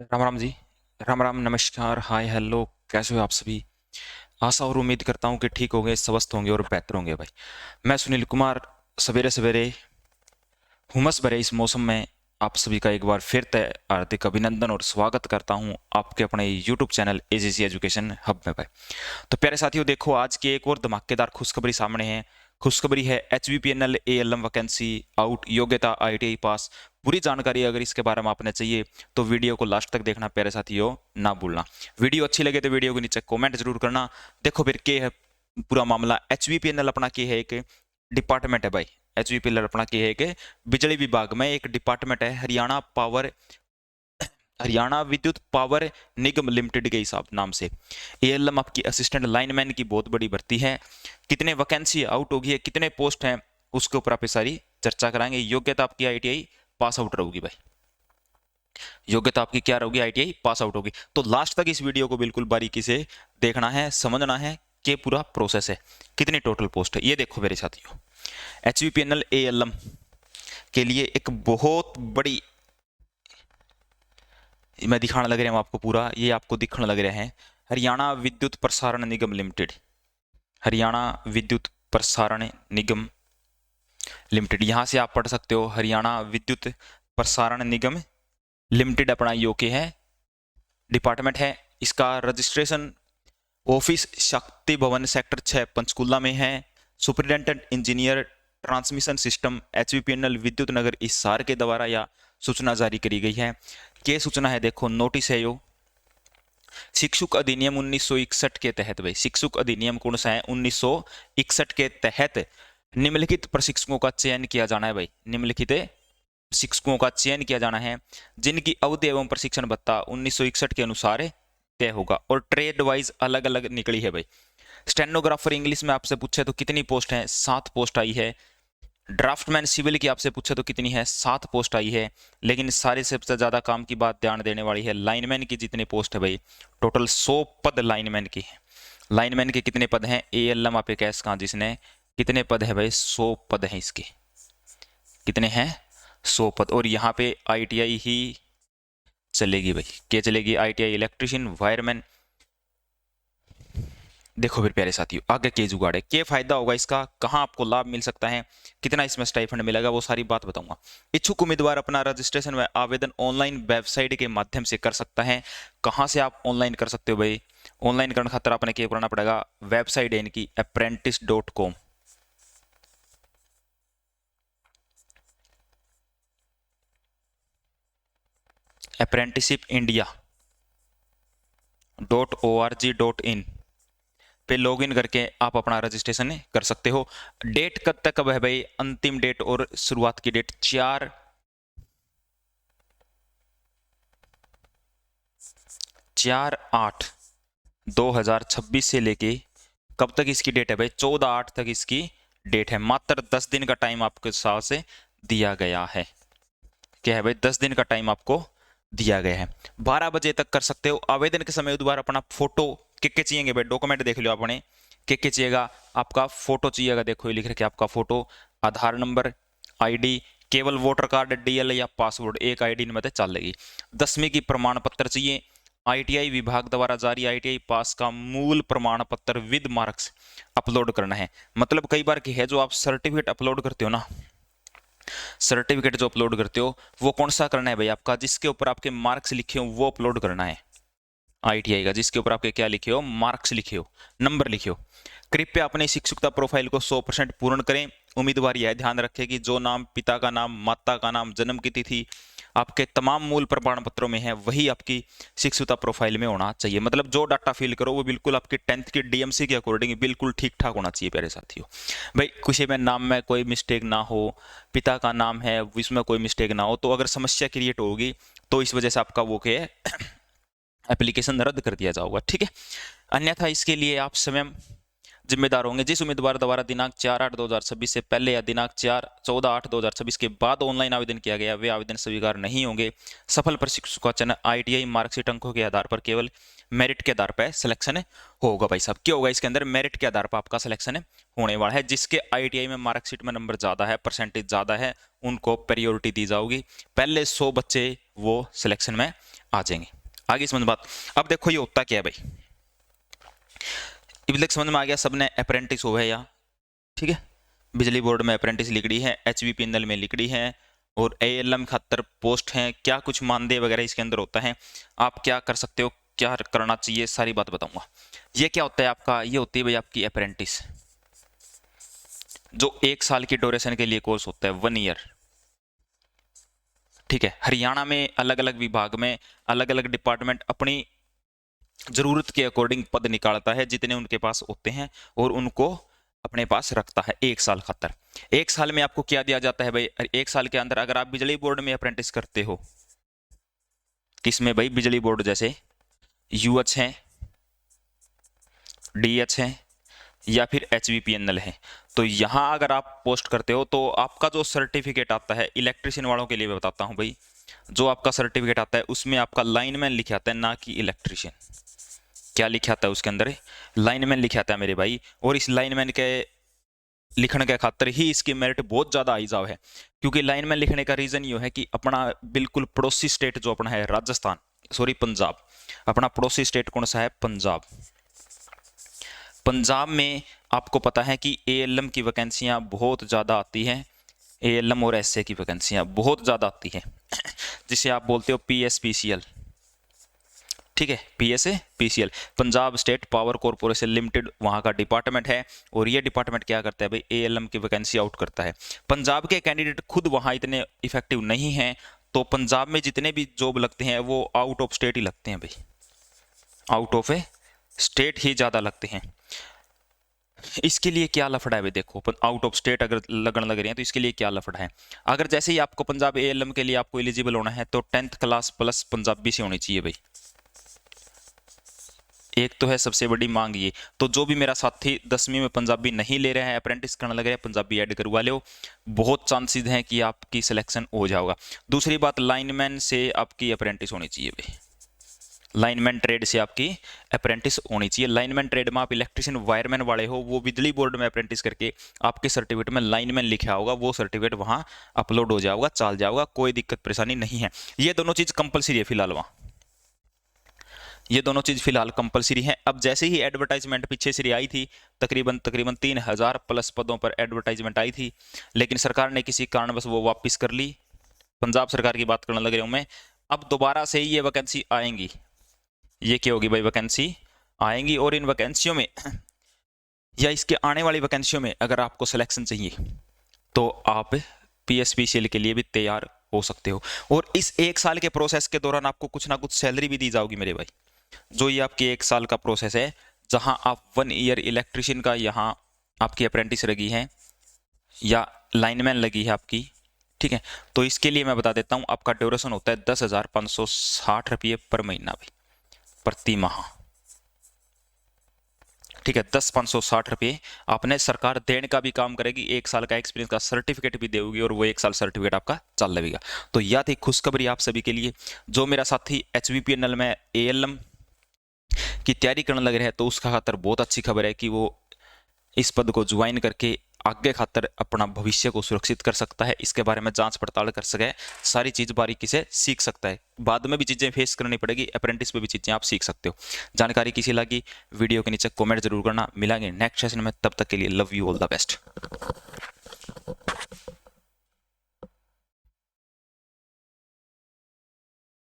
राम राम जी। राम राम, नमस्कार, hi hello. कैसे हो आप सभी? आशा और उम्मीद करता हूँ कि ठीक होंगे, स्वस्थ होंगे और बेहतर होंगे भाई। मैं सुनील कुमार, सवेरे सवेरे हुमस भरे इस मौसम में आप सभी का एक बार फिर से हार्दिक अभिनंदन और स्वागत करता हूँ आपके अपने YouTube channel AGC education hub में भाई। तो प्यारे साथियों, देखो आज की एक और धमाकेदार खुशखबरी सामने है। खुशखबरी है HVPNL ALM वैकेंसी आउट, योग्यता ITI पास। पूरी जानकारी अगर इसके बारे में आपने चाहिए तो वीडियो को लास्ट तक देखना प्यारे साथियों, ना भूलना। वीडियो अच्छी लगे तो वीडियो के नीचे कमेंट जरूर करना। देखो फिर के है पूरा मामला। HVPNL अपना के है एक डिपार्टमेंट है भाई। HVPNL अपना के है एक बिजली विभाग में एक डिपार्टमेंट है, हरियाणा विद्युत पावर निगम लिमिटेड के हिसाब नाम से। ALM आपकी असिस्टेंट लाइनमैन की बहुत बड़ी भर्ती है। कितने वैकेंसी आउट होगी है, कितने पोस्ट हैं, उसके ऊपर आप सारी चर्चा कराएंगे। योग्यता आपकी ITI पास आउट रहेगी भाई। योग्यता आपकी क्या रहेगी? ITI पास आउट होगी। तो लास्ट तक इस वीडियो को बिल्कुल बारीकी से देखना है, समझना है कि पूरा प्रोसेस है। कितनी टोटल पोस्ट है ये देखो मेरे साथियों। HVPNL ALM के लिए एक बहुत बड़ी, मैं दिखाने लग रहा हूँ आपको पूरा, ये आपको दिखने लग रहा है। हरियाणा विद्युत प्रसारण निगम लिमिटेड, हरियाणा विद्युत प्रसारण निगम लिमिटेड, यहां से आप पढ़ सकते हो हरियाणा विद्युत प्रसारण निगम लिमिटेड अपना योके है, डिपार्टमेंट है। इसका रजिस्ट्रेशन ऑफिस शक्ति भवन सेक्टर 6 पंचकुला में है। Superintendent engineer transmission system HVPNL विद्युत नगर हिसार के द्वारा यह सूचना जारी करी गई है। क्या सूचना है? देखो नोटिस है यो। शिक्षक अधिनियम 1961 के तहत भाई, शिक्षक अधिनियम कौन सा है? 1961 के तहत निम्नलिखित प्रशिक्षकों का चयन किया जाना है भाई। निम्नलिखित शिक्षकों का चयन किया जाना है जिनकी अवधि एवं प्रशिक्षण भत्ता 1961 के अनुसार तय होगा। और ट्रेड वाइज अलग अलग निकली है भाई। स्टेनोग्राफर इंग्लिश में आपसे पूछे तो कितनी पोस्ट है? 7 पोस्ट आई है। ड्राफ्टमैन सिविल की आपसे पूछे तो कितनी है? 7 पोस्ट आई है। लेकिन सारे सबसे ज्यादा काम की बात ध्यान देने वाली है लाइनमैन की। जितने पोस्ट है भाई, टोटल 100 पद लाइनमैन की है। लाइनमैन के कितने पद हैं? ALM आप कैस कहा जिसने, कितने पद है भाई? 100 पद हैं इसके। कितने हैं? 100 पद। और यहाँ पे ITI ही चलेगी भाई। क्या चलेगी? ITI electrician, wireman. देखो फिर प्यारे साथियों, आगे के जुगाड़ है, क्या फायदा होगा इसका, कहां आपको लाभ मिल सकता है, कितना इसमें स्टाइफंड मिलेगा, वो सारी बात बताऊंगा। इच्छुक उम्मीदवार अपना रजिस्ट्रेशन व आवेदन ऑनलाइन वेबसाइट के माध्यम से कर सकता है। कहां से आप ऑनलाइन कर सकते हो भाई? ऑनलाइन करने खातर आपने क्या करना पड़ेगा? वेबसाइट है इनकी apprentice.com, apprenticeshipindia.org.in पे लॉगिन करके आप अपना रजिस्ट्रेशन कर सकते हो। डेट कब तक कब है भाई? अंतिम डेट और शुरुआत की डेट 4/8/2026 से लेके कब तक इसकी डेट है भाई? 14/8 तक इसकी डेट है। मात्र 10 दिन का टाइम आपके साथ से दिया गया है। क्या है भाई? 10 दिन का टाइम आपको दिया गया है। 12 बजे तक कर सकते हो। आवेदन के समय दोबारा अपना फोटो के चाहिए भाई, डॉक्यूमेंट देख लो आपने के चाहिएगा। आपका फोटो चाहिएगा, देखो ये लिख रखे आपका फोटो, आधार नंबर, ID, केवल वोटर कार्ड, DL या पासवर्ड, एक ID में चलेगी। 10वीं की प्रमाण पत्र चाहिए। ITI विभाग द्वारा जारी ITI पास का मूल प्रमाण पत्र विद मार्क्स अपलोड करना है। मतलब कई बार की है जो आप सर्टिफिकेट अपलोड करते हो ना, सर्टिफिकेट जो अपलोड करते हो वो कौन सा करना है भाई? आपका जिसके ऊपर आपके मार्क्स लिखे हो वो अपलोड करना है। ITI का जिसके ऊपर आपके क्या लिखे हो? मार्क्स लिखे हो, नंबर लिखे हो। कृपया अपने शिक्षकता प्रोफाइल को 100% पूर्ण करें। उम्मीदवार यह ध्यान रखें कि जो नाम, पिता का नाम, माता का नाम, जन्म की तिथि आपके तमाम मूल प्रमाण पत्रों में है वही आपकी शिक्षकता प्रोफाइल में होना चाहिए। मतलब जो डाटा फिल करो वो बिल्कुल आपके 10th की DMC के अकॉर्डिंग बिल्कुल ठीक ठाक होना चाहिए प्यारे साथियों। भाई किसी में नाम में कोई मिस्टेक ना हो, पिता का नाम है इसमें कोई मिस्टेक ना हो, तो अगर समस्या क्रिएट होगी तो इस वजह से आपका वो क्या है एप्लीकेशन रद्द कर दिया जाएगा, ठीक है। अन्यथा इसके लिए आप स्वयं जिम्मेदार होंगे। जिस उम्मीदवार द्वारा दिनांक 4/8/2026 से पहले या दिनांक 14/8/2026 के बाद ऑनलाइन आवेदन किया गया वे आवेदन स्वीकार नहीं होंगे। सफल प्रशिक्षु का चयन ITI मार्कशीट अंकों के आधार पर केवल मेरिट के आधार पर सिलेक्शन होगा भाई साहब। क्या होगा इसके अंदर? मेरिट के आधार पर आपका सिलेक्शन होने वाला है। जिसके ITI में मार्कशीट में नंबर ज्यादा है, परसेंटेज ज्यादा है, उनको प्रायोरिटी दी जाएगी। पहले 100 बच्चे वो सिलेक्शन में आ जाएंगे। आगे समझ बात। अब देखो ये होता क्या है भाई, इब तक समझ में आ गया सबने, अप्रेंटिस हो है या, ठीक है, बिजली बोर्ड में अप्रेंटिस लिखड़ी है, HVPNL में लिखड़ी है, और ALM खातर पोस्ट है, क्या कुछ मानदेय वगैरह इसके अंदर होता है, आप क्या कर सकते हो, क्या करना चाहिए, सारी बात बताऊंगा। ये क्या होता है आपका, ये होती है भाई आपकी अप्रेंटिस, जो 1 साल की ड्यूरेशन के लिए कोर्स होता है, 1 ईयर, ठीक है। हरियाणा में अलग अलग विभाग में अलग अलग डिपार्टमेंट अपनी जरूरत के अकॉर्डिंग पद निकालता है, जितने उनके पास होते हैं, और उनको अपने पास रखता है 1 साल खातर। 1 साल में आपको क्या दिया जाता है भाई, 1 साल के अंदर अगर आप बिजली बोर्ड में अप्रेंटिस करते हो, किसमें भाई, बिजली बोर्ड जैसे UH है, DH है, या फिर HVPNL है, तो यहां अगर आप पोस्ट करते हो तो आपका जो सर्टिफिकेट आता है, इलेक्ट्रिशियन वालों के लिए मैं बताता हूं भाई, जो आपका सर्टिफिकेट आता है उसमें आपका लाइनमैन लिखा आता है, ना कि इलेक्ट्रिशियन। क्या लिखा आता है उसके अंदर, लाइनमैन लिखा आता है मेरे भाई। और इस लाइनमैन के लिखने के खातर ही इसकी मेरिट बहुत ज्यादा आई जाव है, क्योंकि लाइनमैन लिखने का रीजन ये है कि अपना बिल्कुल पड़ोसी स्टेट जो अपना है राजस्थान, सॉरी पंजाब, अपना पड़ोसी स्टेट कौन सा है, पंजाब। पंजाब में आपको पता है कि ALM की वैकेंसियां बहुत ज़्यादा आती हैं, ALM और SA की वैकेंसियां बहुत ज़्यादा आती हैं, जिसे आप बोलते हो PSPCL, ठीक है, PSPCL, Punjab state power corporation limited, वहाँ का डिपार्टमेंट है। और ये डिपार्टमेंट क्या करता है भाई, ALM की वैकेंसी आउट करता है। पंजाब के कैंडिडेट खुद वहाँ इतने इफेक्टिव नहीं हैं, तो पंजाब में जितने भी जॉब लगते हैं वो आउट ऑफ स्टेट ही लगते हैं भाई, आउट ऑफ ए स्टेट ही ज़्यादा लगते हैं। इसके लिए क्या लफड़ा है भाई, देखो आउट ऑफ स्टेट अगर लगन लग रही है तो इसके लिए क्या लफड़ा है। अगर जैसे ही आपको पंजाब ALM के लिए आपको एलिजिबल होना है तो 10th क्लास प्लस पंजाबी से होनी चाहिए भाई, एक तो है सबसे बड़ी मांग ये। तो जो भी मेरा साथी 10वीं में पंजाबी नहीं ले रहा है, अप्रेंटिस करने लग रहा है, पंजाबी ऐड करवा लो, बहुत चांसेस हैं कि आपकी सिलेक्शन हो जाएगा। दूसरी बात, लाइनमैन से आपकी अप्रेंटिस होनी चाहिए भाई, लाइनमैन ट्रेड से आपकी अप्रेंटिस होनी चाहिए। लाइनमैन ट्रेड में आप इलेक्ट्रिशियन वायरमैन वाले हो, वो बिजली बोर्ड में अप्रेंटिस करके आपके सर्टिफिकेट में लाइनमैन लिखा होगा, वो सर्टिफिकेट वहां अपलोड हो जाएगा, चल जाएगा, कोई दिक्कत परेशानी नहीं है। ये दोनों चीज कंपलसरी है फिलहाल वहां, ये दोनों चीज फिलहाल कंपलसरी है। अब जैसे ही एडवर्टाइजमेंट पीछे से आई थी, तकरीबन 3000 प्लस पदों पर एडवर्टाइजमेंट आई थी, लेकिन सरकार ने किसी कारणवश वो वापस कर ली। पंजाब सरकार की बात करने लग रहा हूं मैं। अब दोबारा से ये वैकेंसी आएंगी, ये क्या होगी भाई, वैकेंसी आएंगी, और इन वैकेंसियों में या इसके आने वाली वैकेंसियों में अगर आपको सिलेक्शन चाहिए तो आप PSPCL के लिए भी तैयार हो सकते हो। और इस 1 साल के प्रोसेस के दौरान आपको कुछ ना कुछ सैलरी भी दी जाएगी मेरे भाई। जो ये आपकी 1 साल का प्रोसेस है, जहां आप 1 ईयर इलेक्ट्रिशियन का यहाँ आपकी अप्रेंटिस लगी है या लाइनमैन लगी है आपकी, ठीक है, तो इसके लिए मैं बता देता हूँ, आपका ड्यूरेशन होता है 10,560 रुपये पर महीना भाई, प्रति माह, ठीक है। 10,560 रुपये आपने, सरकार देने का भी काम करेगी, 1 साल का एक्सपीरियंस का सर्टिफिकेट भी देगी, और वो 1 साल सर्टिफिकेट आपका चल लगेगा। तो यह थी खुशखबरी आप सभी के लिए। जो मेरा साथी HVPNL में ALM की तैयारी करने लग रहे हैं, तो उसका खातर बहुत अच्छी खबर है कि वो इस पद को ज्वाइन करके आगे खातर अपना भविष्य को सुरक्षित कर सकता है, इसके बारे में जांच पड़ताल कर सके, सारी चीज बारीकी से सीख सकता है। बाद में भी चीजें फेस करनी पड़ेगी, अप्रेंटिस में भी चीजें आप सीख सकते हो। जानकारी किसी लगी, वीडियो के नीचे कमेंट जरूर करना। मिलेंगे नेक्स्ट सेशन में, तब तक के लिए love you, all the best.